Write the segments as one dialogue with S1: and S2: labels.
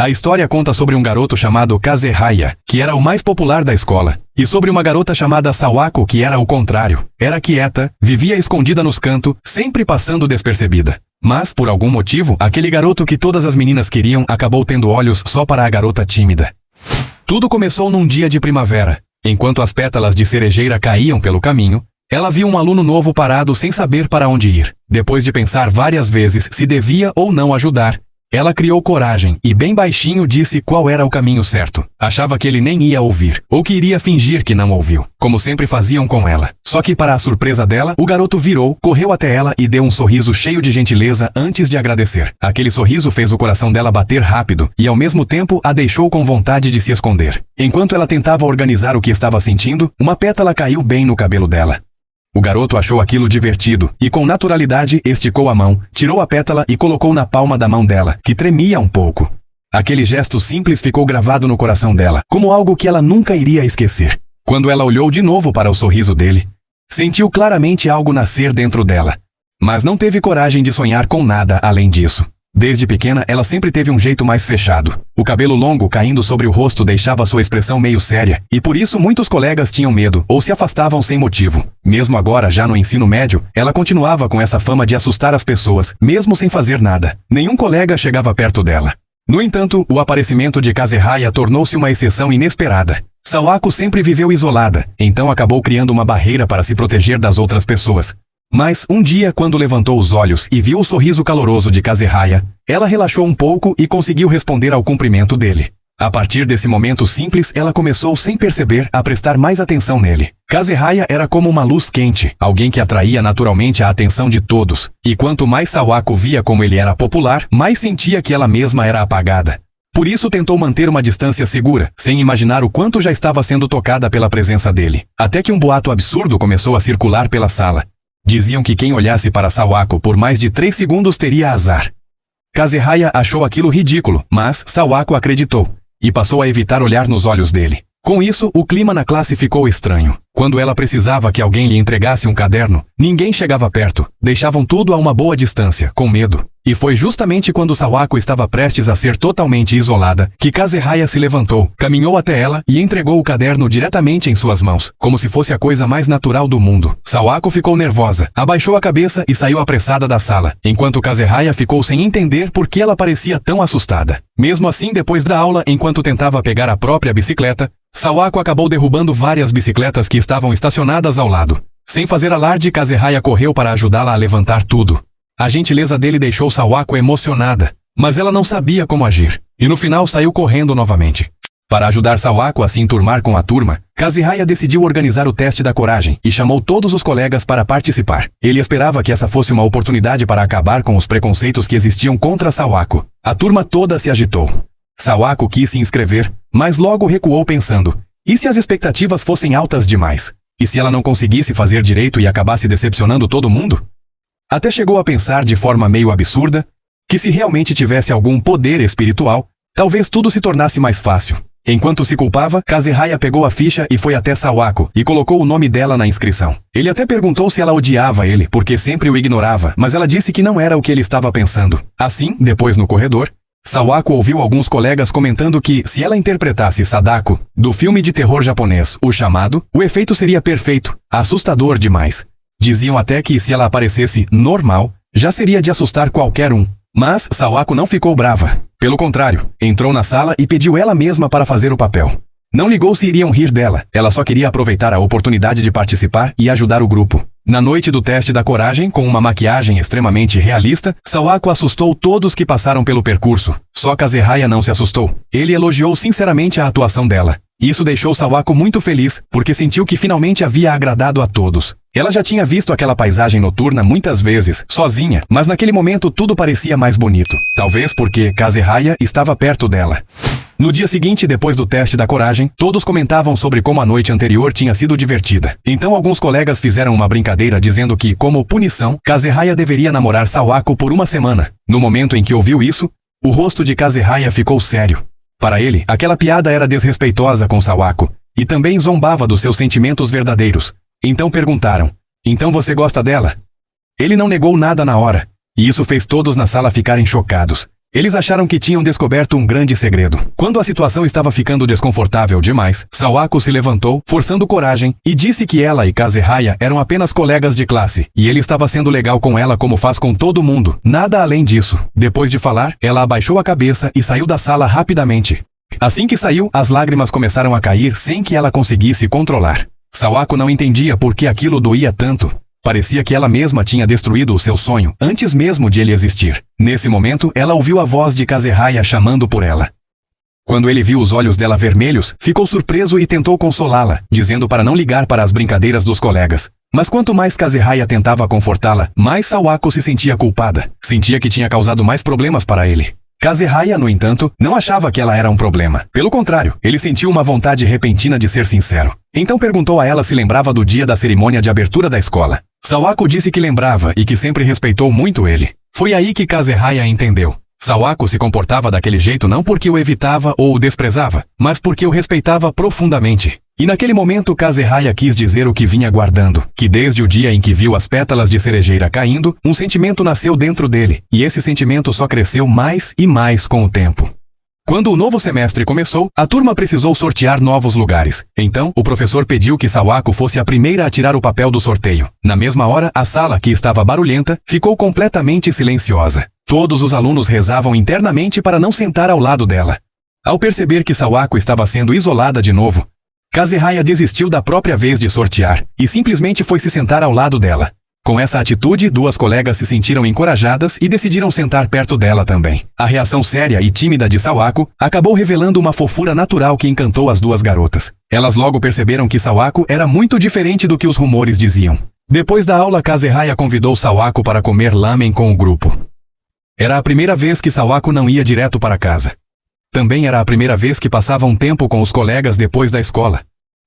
S1: A história conta sobre um garoto chamado Kazehaya, que era o mais popular da escola, e sobre uma garota chamada Sawako, que era o contrário. Era quieta, vivia escondida nos cantos, sempre passando despercebida. Mas, por algum motivo, aquele garoto que todas as meninas queriam acabou tendo olhos só para a garota tímida. Tudo começou num dia de primavera. Enquanto as pétalas de cerejeira caíam pelo caminho, ela viu um aluno novo parado sem saber para onde ir. Depois de pensar várias vezes se devia ou não ajudar, ela criou coragem e bem baixinho disse qual era o caminho certo. Achava que ele nem ia ouvir, ou que iria fingir que não ouviu, como sempre faziam com ela. Só que, para a surpresa dela, o garoto virou, correu até ela e deu um sorriso cheio de gentileza antes de agradecer. Aquele sorriso fez o coração dela bater rápido e, ao mesmo tempo, a deixou com vontade de se esconder. Enquanto ela tentava organizar o que estava sentindo, uma pétala caiu bem no cabelo dela. O garoto achou aquilo divertido e, com naturalidade, esticou a mão, tirou a pétala e colocou na palma da mão dela, que tremia um pouco. Aquele gesto simples ficou gravado no coração dela, como algo que ela nunca iria esquecer. Quando ela olhou de novo para o sorriso dele, sentiu claramente algo nascer dentro dela, mas não teve coragem de sonhar com nada além disso. Desde pequena, ela sempre teve um jeito mais fechado. O cabelo longo caindo sobre o rosto deixava sua expressão meio séria, e por isso muitos colegas tinham medo ou se afastavam sem motivo. Mesmo agora, já no ensino médio, ela continuava com essa fama de assustar as pessoas, mesmo sem fazer nada. Nenhum colega chegava perto dela. No entanto, o aparecimento de Kazehaya tornou-se uma exceção inesperada. Sawako sempre viveu isolada, então acabou criando uma barreira para se proteger das outras pessoas. Mas, um dia, quando levantou os olhos e viu o sorriso caloroso de Kazehaya, ela relaxou um pouco e conseguiu responder ao cumprimento dele. A partir desse momento simples, ela começou, sem perceber, a prestar mais atenção nele. Kazehaya era como uma luz quente, alguém que atraía naturalmente a atenção de todos. E quanto mais Sawako via como ele era popular, mais sentia que ela mesma era apagada. Por isso tentou manter uma distância segura, sem imaginar o quanto já estava sendo tocada pela presença dele. Até que um boato absurdo começou a circular pela sala. Diziam que quem olhasse para Sawako por mais de 3 segundos teria azar. Kazehaya achou aquilo ridículo, mas Sawako acreditou, e passou a evitar olhar nos olhos dele. Com isso, o clima na classe ficou estranho. Quando ela precisava que alguém lhe entregasse um caderno, ninguém chegava perto, deixavam tudo a uma boa distância, com medo. E foi justamente quando Sawako estava prestes a ser totalmente isolada, que Kazehaya se levantou, caminhou até ela e entregou o caderno diretamente em suas mãos, como se fosse a coisa mais natural do mundo. Sawako ficou nervosa, abaixou a cabeça e saiu apressada da sala, enquanto Kazehaya ficou sem entender por que ela parecia tão assustada. Mesmo assim, depois da aula, enquanto tentava pegar a própria bicicleta, Sawako acabou derrubando várias bicicletas que estavam estacionadas ao lado. Sem fazer alarde, Kazehaya correu para ajudá-la a levantar tudo. A gentileza dele deixou Sawako emocionada, mas ela não sabia como agir, e no final saiu correndo novamente. Para ajudar Sawako a se enturmar com a turma, Kazehaya decidiu organizar o teste da coragem e chamou todos os colegas para participar. Ele esperava que essa fosse uma oportunidade para acabar com os preconceitos que existiam contra Sawako. A turma toda se agitou. Sawako quis se inscrever, mas logo recuou pensando, e se as expectativas fossem altas demais? E se ela não conseguisse fazer direito e acabasse decepcionando todo mundo? Até chegou a pensar de forma meio absurda que se realmente tivesse algum poder espiritual, talvez tudo se tornasse mais fácil. Enquanto se culpava, Kazehaya pegou a ficha e foi até Sawako e colocou o nome dela na inscrição. Ele até perguntou se ela odiava ele, porque sempre o ignorava, mas ela disse que não era o que ele estava pensando. Assim, depois no corredor, Sawako ouviu alguns colegas comentando que, se ela interpretasse Sadako, do filme de terror japonês O Chamado, o efeito seria perfeito, assustador demais. Diziam até que, se ela aparecesse normal, já seria de assustar qualquer um. Mas Sawako não ficou brava. Pelo contrário, entrou na sala e pediu ela mesma para fazer o papel. Não ligou se iriam rir dela, ela só queria aproveitar a oportunidade de participar e ajudar o grupo. Na noite do teste da coragem, com uma maquiagem extremamente realista, Sawako assustou todos que passaram pelo percurso. Só Kazehaya não se assustou. Ele elogiou sinceramente a atuação dela. Isso deixou Sawako muito feliz, porque sentiu que finalmente havia agradado a todos. Ela já tinha visto aquela paisagem noturna muitas vezes, sozinha, mas naquele momento tudo parecia mais bonito. Talvez porque Kazehaya estava perto dela. No dia seguinte, depois do teste da coragem, todos comentavam sobre como a noite anterior tinha sido divertida. Então alguns colegas fizeram uma brincadeira dizendo que, como punição, Kazehaya deveria namorar Sawako por 1 semana. No momento em que ouviu isso, o rosto de Kazehaya ficou sério. Para ele, aquela piada era desrespeitosa com Sawako, e também zombava dos seus sentimentos verdadeiros. Então perguntaram, então você gosta dela? Ele não negou nada na hora, e isso fez todos na sala ficarem chocados. Eles acharam que tinham descoberto um grande segredo. Quando a situação estava ficando desconfortável demais, Sawako se levantou, forçando coragem, e disse que ela e Kazehaya eram apenas colegas de classe, e ele estava sendo legal com ela como faz com todo mundo, nada além disso. Depois de falar, ela abaixou a cabeça e saiu da sala rapidamente. Assim que saiu, as lágrimas começaram a cair sem que ela conseguisse controlar. Sawako não entendia por que aquilo doía tanto. Parecia que ela mesma tinha destruído o seu sonho, antes mesmo de ele existir. Nesse momento, ela ouviu a voz de Kazehaya chamando por ela. Quando ele viu os olhos dela vermelhos, ficou surpreso e tentou consolá-la, dizendo para não ligar para as brincadeiras dos colegas. Mas quanto mais Kazehaya tentava confortá-la, mais Sawako se sentia culpada. Sentia que tinha causado mais problemas para ele. Kazehaya, no entanto, não achava que ela era um problema. Pelo contrário, ele sentiu uma vontade repentina de ser sincero. Então perguntou a ela se lembrava do dia da cerimônia de abertura da escola. Sawako disse que lembrava e que sempre respeitou muito ele. Foi aí que Kazehaya entendeu. Sawako se comportava daquele jeito não porque o evitava ou o desprezava, mas porque o respeitava profundamente. E naquele momento Kazehaya quis dizer o que vinha guardando, que desde o dia em que viu as pétalas de cerejeira caindo, um sentimento nasceu dentro dele, e esse sentimento só cresceu mais e mais com o tempo. Quando o novo semestre começou, a turma precisou sortear novos lugares. Então, o professor pediu que Sawako fosse a primeira a tirar o papel do sorteio. Na mesma hora, a sala, que estava barulhenta, ficou completamente silenciosa. Todos os alunos rezavam internamente para não sentar ao lado dela. Ao perceber que Sawako estava sendo isolada de novo, Kazehaya desistiu da própria vez de sortear e simplesmente foi se sentar ao lado dela. Com essa atitude, duas colegas se sentiram encorajadas e decidiram sentar perto dela também. A reação séria e tímida de Sawako acabou revelando uma fofura natural que encantou as duas garotas. Elas logo perceberam que Sawako era muito diferente do que os rumores diziam. Depois da aula, Kazehaya convidou Sawako para comer lamen com o grupo. Era a primeira vez que Sawako não ia direto para casa. Também era a primeira vez que passava um tempo com os colegas depois da escola.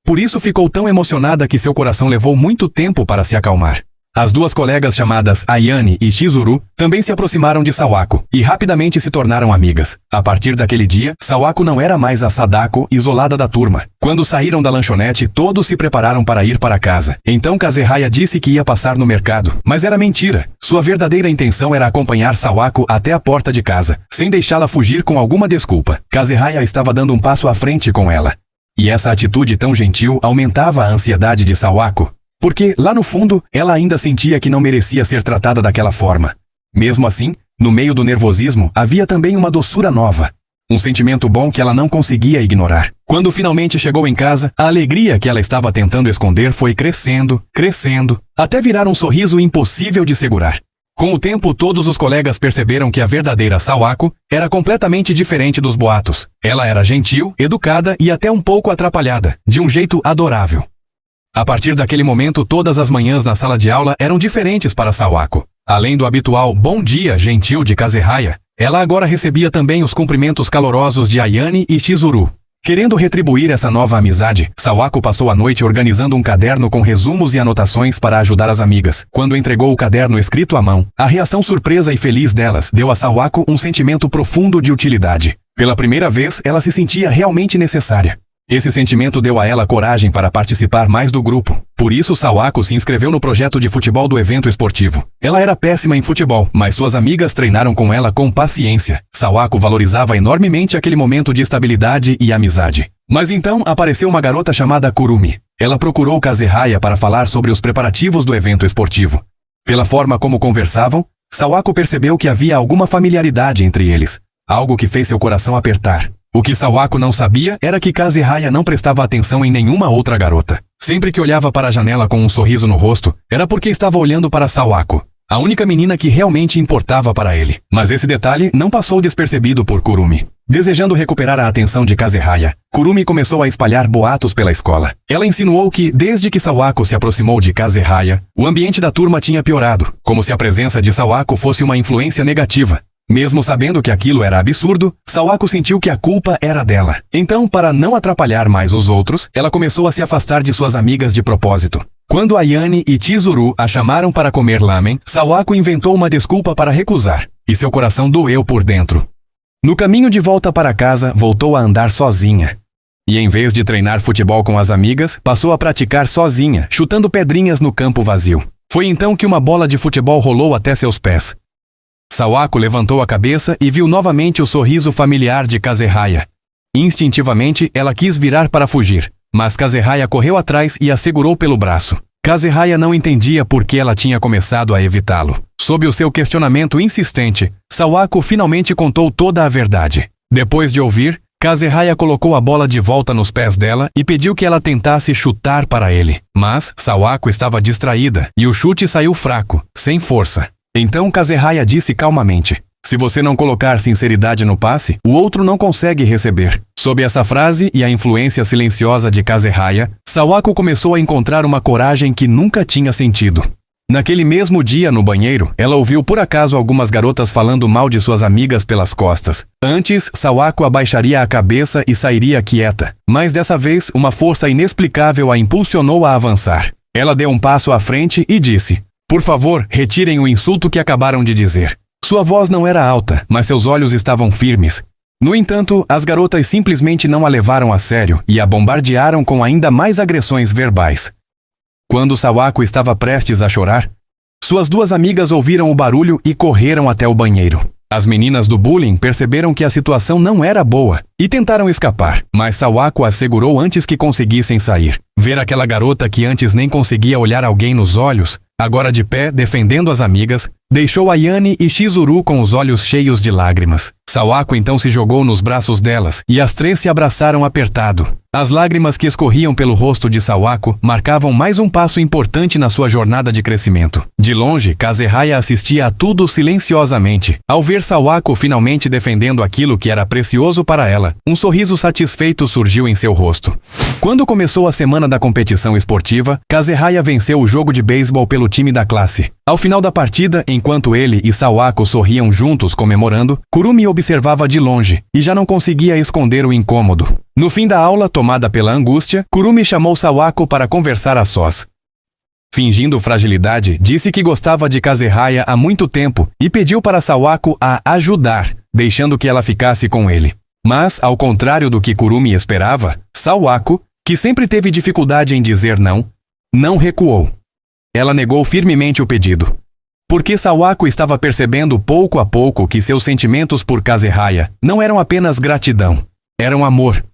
S1: Por isso ficou tão emocionada que seu coração levou muito tempo para se acalmar. As duas colegas chamadas Ayane e Chizuru também se aproximaram de Sawako e rapidamente se tornaram amigas. A partir daquele dia, Sawako não era mais a Sadako isolada da turma. Quando saíram da lanchonete, todos se prepararam para ir para casa. Então Kazehaya disse que ia passar no mercado, mas era mentira. Sua verdadeira intenção era acompanhar Sawako até a porta de casa, sem deixá-la fugir com alguma desculpa. Kazehaya estava dando um passo à frente com ela. E essa atitude tão gentil aumentava a ansiedade de Sawako. Porque, lá no fundo, ela ainda sentia que não merecia ser tratada daquela forma. Mesmo assim, no meio do nervosismo, havia também uma doçura nova. Um sentimento bom que ela não conseguia ignorar. Quando finalmente chegou em casa, a alegria que ela estava tentando esconder foi crescendo, crescendo, até virar um sorriso impossível de segurar. Com o tempo, todos os colegas perceberam que a verdadeira Sawako era completamente diferente dos boatos. Ela era gentil, educada e até um pouco atrapalhada, de um jeito adorável. A partir daquele momento, todas as manhãs na sala de aula eram diferentes para Sawako. Além do habitual bom dia gentil de Kazehaya, ela agora recebia também os cumprimentos calorosos de Ayane e Chizuru. Querendo retribuir essa nova amizade, Sawako passou a noite organizando um caderno com resumos e anotações para ajudar as amigas. Quando entregou o caderno escrito à mão, a reação surpresa e feliz delas deu a Sawako um sentimento profundo de utilidade. Pela primeira vez, ela se sentia realmente necessária. Esse sentimento deu a ela coragem para participar mais do grupo. Por isso, Sawako se inscreveu no projeto de futebol do evento esportivo. Ela era péssima em futebol, mas suas amigas treinaram com ela com paciência. Sawako valorizava enormemente aquele momento de estabilidade e amizade. Mas então apareceu uma garota chamada Kurumi. Ela procurou Kazehaya para falar sobre os preparativos do evento esportivo. Pela forma como conversavam, Sawako percebeu que havia alguma familiaridade entre eles. Algo que fez seu coração apertar. O que Sawako não sabia era que Kazehaya não prestava atenção em nenhuma outra garota. Sempre que olhava para a janela com um sorriso no rosto, era porque estava olhando para Sawako, a única menina que realmente importava para ele. Mas esse detalhe não passou despercebido por Kurumi. Desejando recuperar a atenção de Kazehaya, Kurumi começou a espalhar boatos pela escola. Ela insinuou que, desde que Sawako se aproximou de Kazehaya, o ambiente da turma tinha piorado, como se a presença de Sawako fosse uma influência negativa. Mesmo sabendo que aquilo era absurdo, Sawako sentiu que a culpa era dela. Então, para não atrapalhar mais os outros, ela começou a se afastar de suas amigas de propósito. Quando Ayane e Chizuru a chamaram para comer lamen, Sawako inventou uma desculpa para recusar, e seu coração doeu por dentro. No caminho de volta para casa, voltou a andar sozinha. E em vez de treinar futebol com as amigas, passou a praticar sozinha, chutando pedrinhas no campo vazio. Foi então que uma bola de futebol rolou até seus pés. Sawako levantou a cabeça e viu novamente o sorriso familiar de Kazehaya. Instintivamente, ela quis virar para fugir, mas Kazehaya correu atrás e a segurou pelo braço. Kazehaya não entendia por que ela tinha começado a evitá-lo. Sob o seu questionamento insistente, Sawako finalmente contou toda a verdade. Depois de ouvir, Kazehaya colocou a bola de volta nos pés dela e pediu que ela tentasse chutar para ele. Mas Sawako estava distraída e o chute saiu fraco, sem força. Então Kazehaya disse calmamente: "Se você não colocar sinceridade no passe, o outro não consegue receber." Sob essa frase e a influência silenciosa de Kazehaya, Sawako começou a encontrar uma coragem que nunca tinha sentido. Naquele mesmo dia, no banheiro, ela ouviu por acaso algumas garotas falando mal de suas amigas pelas costas. Antes, Sawako abaixaria a cabeça e sairia quieta, mas dessa vez uma força inexplicável a impulsionou a avançar. Ela deu um passo à frente e disse: "Por favor, retirem o insulto que acabaram de dizer." Sua voz não era alta, mas seus olhos estavam firmes. No entanto, as garotas simplesmente não a levaram a sério e a bombardearam com ainda mais agressões verbais. Quando Sawako estava prestes a chorar, suas duas amigas ouviram o barulho e correram até o banheiro. As meninas do bullying perceberam que a situação não era boa e tentaram escapar, mas Sawako as segurou antes que conseguissem sair. Ver aquela garota que antes nem conseguia olhar alguém nos olhos, agora de pé, defendendo as amigas, deixou Ayane e Chizuru com os olhos cheios de lágrimas. Sawako então se jogou nos braços delas e as três se abraçaram apertado. As lágrimas que escorriam pelo rosto de Sawako marcavam mais um passo importante na sua jornada de crescimento. De longe, Kazehaya assistia a tudo silenciosamente. Ao ver Sawako finalmente defendendo aquilo que era precioso para ela, um sorriso satisfeito surgiu em seu rosto. Quando começou a semana da competição esportiva, Kazehaya venceu o jogo de beisebol pelo time da classe. Ao final da partida, enquanto ele e Sawako sorriam juntos comemorando, Kurumi observava de longe e já não conseguia esconder o incômodo. No fim da aula, tomada pela angústia, Kurumi chamou Sawako para conversar a sós. Fingindo fragilidade, disse que gostava de Kazehaya há muito tempo e pediu para Sawako a ajudar, deixando que ela ficasse com ele. Mas, ao contrário do que Kurumi esperava, Sawako, que sempre teve dificuldade em dizer não, não recuou. Ela negou firmemente o pedido. Porque Sawako estava percebendo pouco a pouco que seus sentimentos por Kazehaya não eram apenas gratidão, eram amor.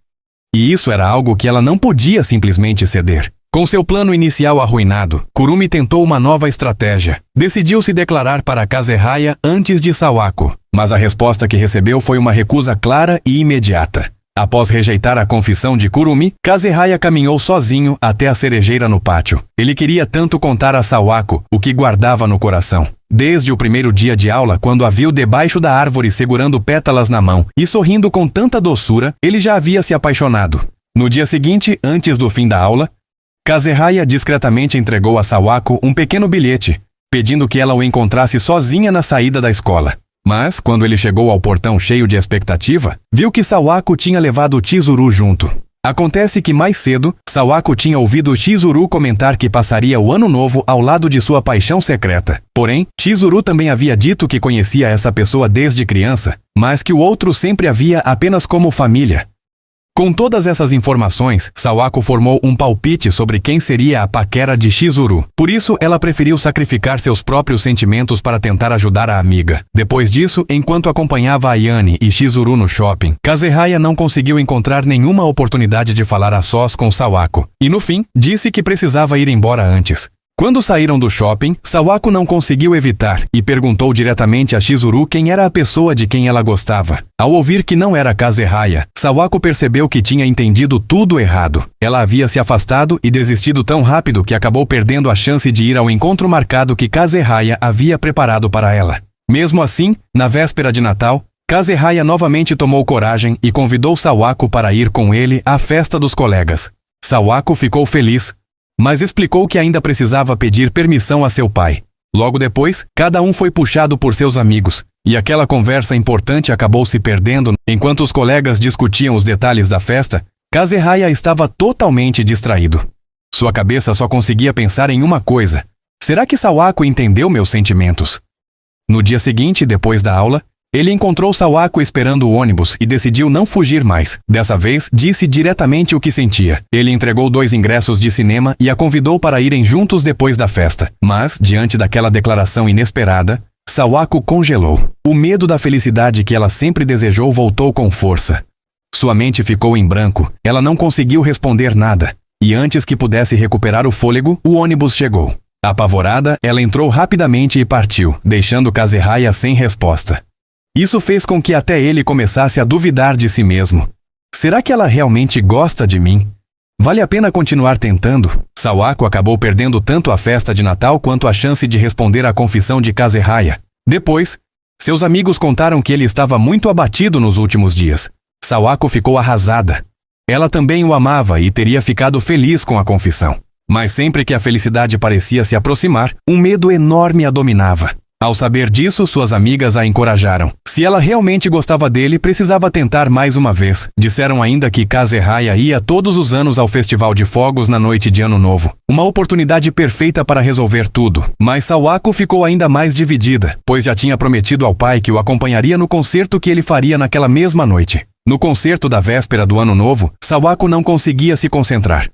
S1: E isso era algo que ela não podia simplesmente ceder. Com seu plano inicial arruinado, Kurumi tentou uma nova estratégia. Decidiu se declarar para Kazehaya antes de Sawako, mas a resposta que recebeu foi uma recusa clara e imediata. Após rejeitar a confissão de Kurumi, Kazehaya caminhou sozinho até a cerejeira no pátio. Ele queria tanto contar a Sawako o que guardava no coração. Desde o primeiro dia de aula, quando a viu debaixo da árvore segurando pétalas na mão e sorrindo com tanta doçura, ele já havia se apaixonado. No dia seguinte, antes do fim da aula, Kazehaya discretamente entregou a Sawako um pequeno bilhete, pedindo que ela o encontrasse sozinha na saída da escola. Mas, quando ele chegou ao portão cheio de expectativa, viu que Sawako tinha levado Chizuru junto. Acontece que mais cedo, Sawako tinha ouvido Chizuru comentar que passaria o ano novo ao lado de sua paixão secreta. Porém, Chizuru também havia dito que conhecia essa pessoa desde criança, mas que o outro sempre a via apenas como família. Com todas essas informações, Sawako formou um palpite sobre quem seria a paquera de Chizuru. Por isso, ela preferiu sacrificar seus próprios sentimentos para tentar ajudar a amiga. Depois disso, enquanto acompanhava Ayane e Chizuru no shopping, Kazehaya não conseguiu encontrar nenhuma oportunidade de falar a sós com Sawako. E no fim, disse que precisava ir embora antes. Quando saíram do shopping, Sawako não conseguiu evitar e perguntou diretamente a Chizuru quem era a pessoa de quem ela gostava. Ao ouvir que não era Kazehaya, Sawako percebeu que tinha entendido tudo errado. Ela havia se afastado e desistido tão rápido que acabou perdendo a chance de ir ao encontro marcado que Kazehaya havia preparado para ela. Mesmo assim, na véspera de Natal, Kazehaya novamente tomou coragem e convidou Sawako para ir com ele à festa dos colegas. Sawako ficou feliz, mas explicou que ainda precisava pedir permissão a seu pai. Logo depois, cada um foi puxado por seus amigos, e aquela conversa importante acabou se perdendo. Enquanto os colegas discutiam os detalhes da festa, Kazehaya estava totalmente distraído. Sua cabeça só conseguia pensar em uma coisa: será que Sawako entendeu meus sentimentos? No dia seguinte, depois da aula, ele encontrou Sawako esperando o ônibus e decidiu não fugir mais. Dessa vez, disse diretamente o que sentia. Ele entregou 2 ingressos de cinema e a convidou para irem juntos depois da festa. Mas, diante daquela declaração inesperada, Sawako congelou. O medo da felicidade que ela sempre desejou voltou com força. Sua mente ficou em branco, ela não conseguiu responder nada. E antes que pudesse recuperar o fôlego, o ônibus chegou. Apavorada, ela entrou rapidamente e partiu, deixando Kazehaya sem resposta. Isso fez com que até ele começasse a duvidar de si mesmo. Será que ela realmente gosta de mim? Vale a pena continuar tentando? Sawako acabou perdendo tanto a festa de Natal quanto a chance de responder à confissão de Kazehaya. Depois, seus amigos contaram que ele estava muito abatido nos últimos dias. Sawako ficou arrasada. Ela também o amava e teria ficado feliz com a confissão. Mas sempre que a felicidade parecia se aproximar, um medo enorme a dominava. Ao saber disso, suas amigas a encorajaram. Se ela realmente gostava dele, precisava tentar mais uma vez. Disseram ainda que Kazehaya ia todos os anos ao Festival de Fogos na noite de Ano Novo. Uma oportunidade perfeita para resolver tudo. Mas Sawako ficou ainda mais dividida, pois já tinha prometido ao pai que o acompanharia no concerto que ele faria naquela mesma noite. No concerto da véspera do Ano Novo, Sawako não conseguia se concentrar.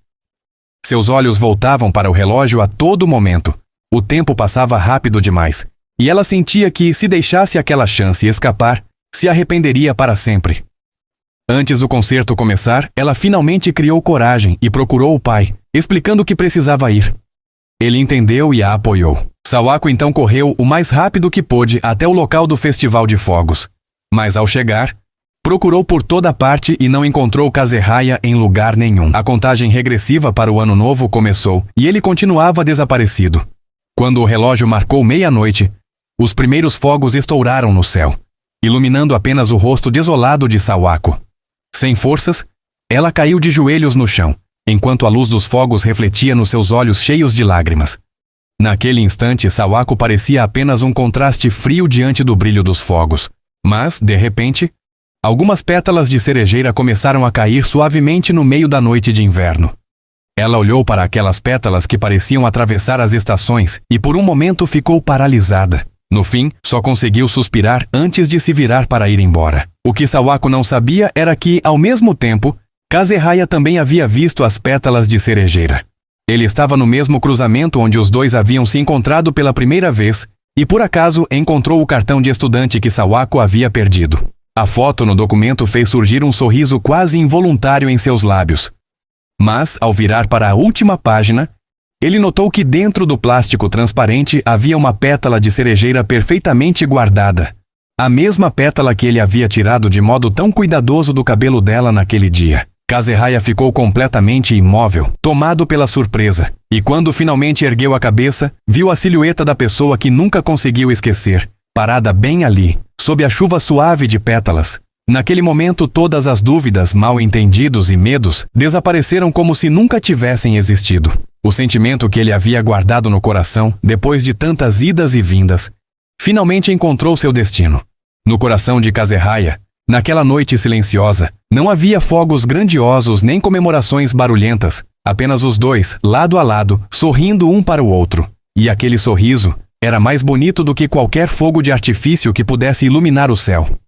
S1: Seus olhos voltavam para o relógio a todo momento. O tempo passava rápido demais. E ela sentia que, se deixasse aquela chance escapar, se arrependeria para sempre. Antes do concerto começar, ela finalmente criou coragem e procurou o pai, explicando que precisava ir. Ele entendeu e a apoiou. Sawako então correu o mais rápido que pôde até o local do festival de fogos. Mas ao chegar, procurou por toda parte e não encontrou Kazehaya em lugar nenhum. A contagem regressiva para o Ano Novo começou e ele continuava desaparecido. Quando o relógio marcou meia-noite, os primeiros fogos estouraram no céu, iluminando apenas o rosto desolado de Sawako. Sem forças, ela caiu de joelhos no chão, enquanto a luz dos fogos refletia nos seus olhos cheios de lágrimas. Naquele instante, Sawako parecia apenas um contraste frio diante do brilho dos fogos. Mas, de repente, algumas pétalas de cerejeira começaram a cair suavemente no meio da noite de inverno. Ela olhou para aquelas pétalas que pareciam atravessar as estações e por um momento ficou paralisada. No fim, só conseguiu suspirar antes de se virar para ir embora. O que Sawako não sabia era que, ao mesmo tempo, Kazehaya também havia visto as pétalas de cerejeira. Ele estava no mesmo cruzamento onde os dois haviam se encontrado pela primeira vez e, por acaso, encontrou o cartão de estudante que Sawako havia perdido. A foto no documento fez surgir um sorriso quase involuntário em seus lábios. Mas, ao virar para a última página, ele notou que dentro do plástico transparente havia uma pétala de cerejeira perfeitamente guardada. A mesma pétala que ele havia tirado de modo tão cuidadoso do cabelo dela naquele dia. Kazehaya ficou completamente imóvel, tomado pela surpresa. E quando finalmente ergueu a cabeça, viu a silhueta da pessoa que nunca conseguiu esquecer, parada bem ali, sob a chuva suave de pétalas. Naquele momento, todas as dúvidas, mal-entendidos e medos desapareceram como se nunca tivessem existido. O sentimento que ele havia guardado no coração, depois de tantas idas e vindas, finalmente encontrou seu destino. No coração de Kazehaya, naquela noite silenciosa, não havia fogos grandiosos nem comemorações barulhentas, apenas os dois, lado a lado, sorrindo um para o outro. E aquele sorriso era mais bonito do que qualquer fogo de artifício que pudesse iluminar o céu.